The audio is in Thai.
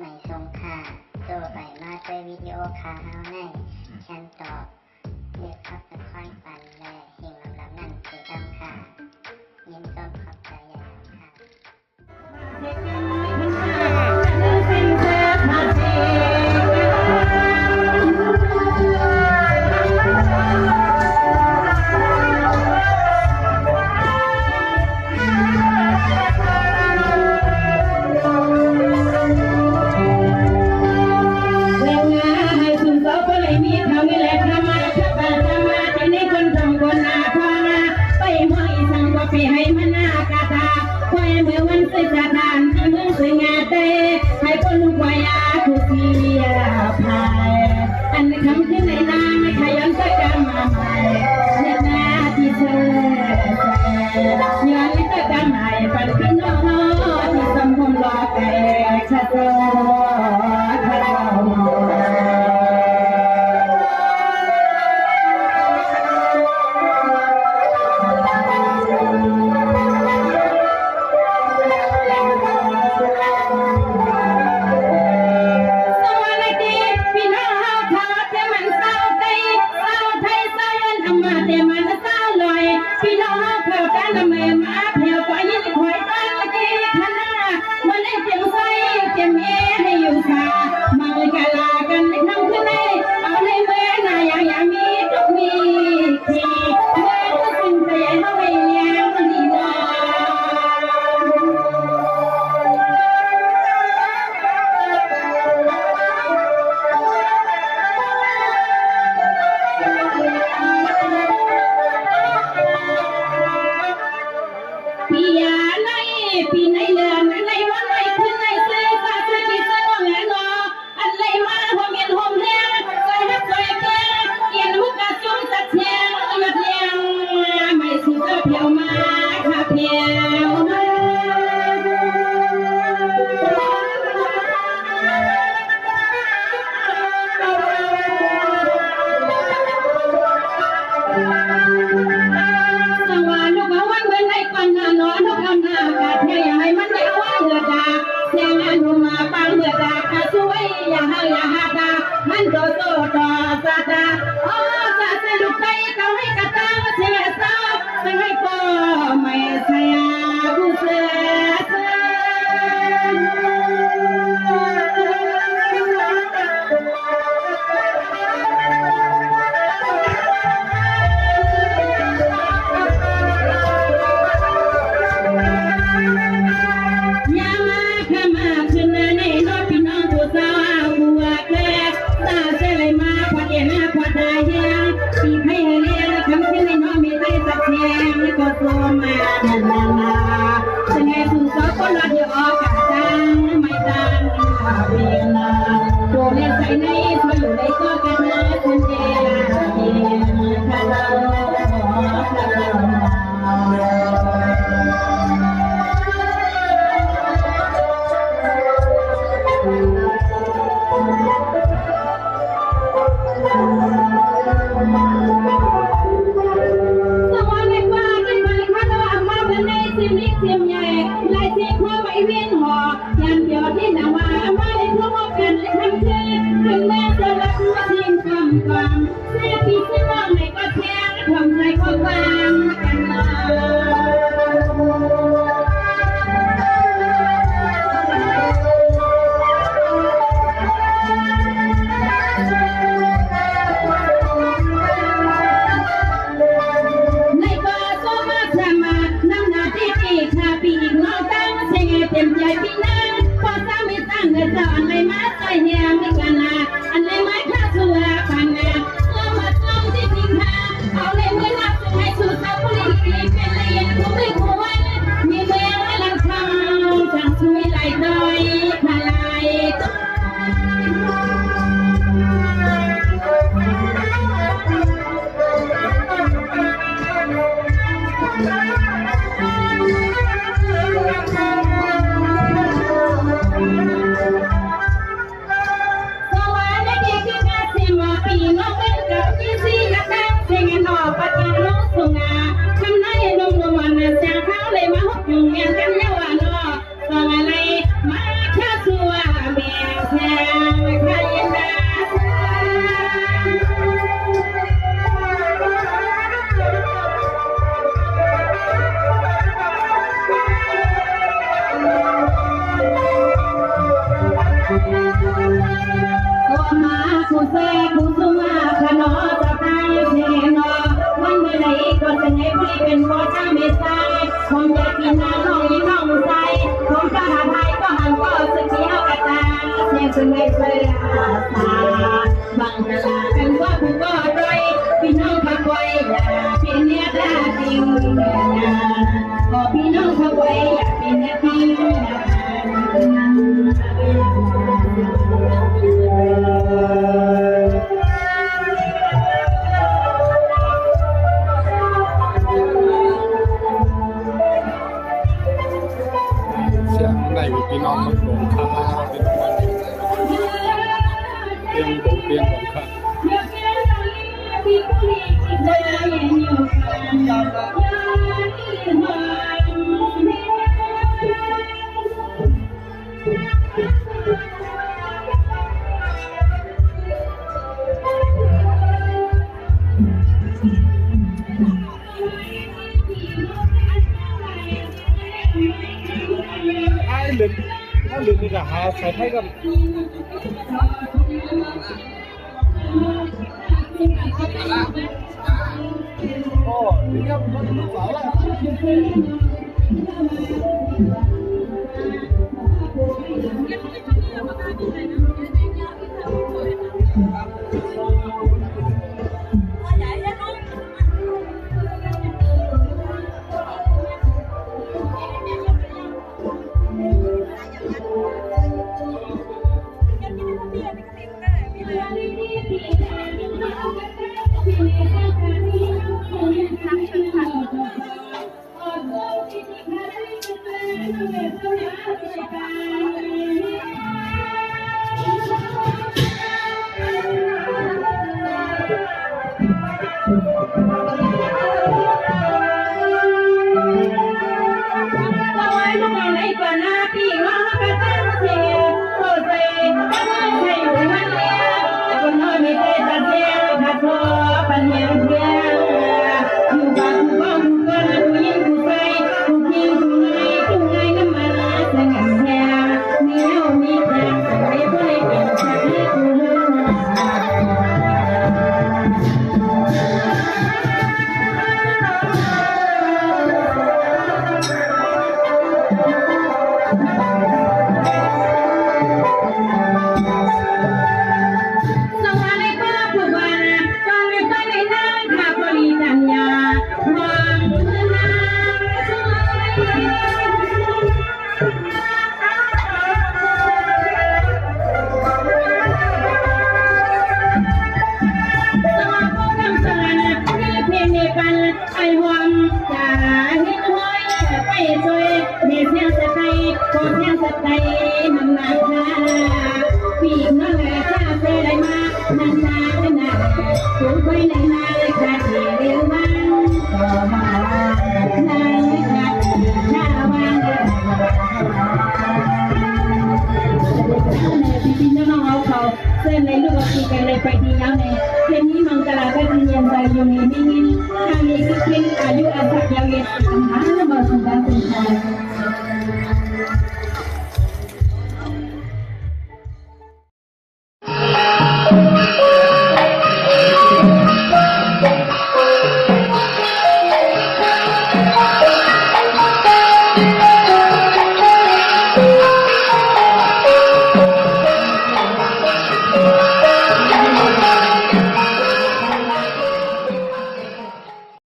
ไม่ทรงค่าโตไปมาด้วยวิดีโอคาเฮาในฉันตอบเลือกขับนครปันและเฮงลำนั่นคือดำค่ะยินต้นขอบใจใหญ่ค่ะเ ผู้แซ่ผู้สุมาขนอจะตายแน่นอวันเมื่อไหร่ก็จะให้พี่เป็นพ่อเจ้าเมตตาผมอยากกินน้ำน้องยิ้มน้องใสผมก็หาไทยก็หันก็สึกเที่ยวกระตาเสียงสึกไม่เคยอาสาบางเวลาเป็นว่าผู้ก็รวยพี่น้องขับไว้อย่าเป็นเนื้อตาจริงขอพี่น้องขับไว้อย่าเป็นเนื้อจริงได้พี่น้องมันหลงข้าเป็นคนเตียงบงเตียงของข้าถ้าลืมนี่ก็หาใส่ให้กันโอ้ยยังมันสาวแล้วเส้นในลูกตีกันเลยไปทีแล้วในเส้นนี้มังกรก็จะเรียนใจอยู่ในนิ่งๆทางนี้ก็เป็นอายุอาศัยยาวเย็นทำหาและบริสุทธิ์ใจ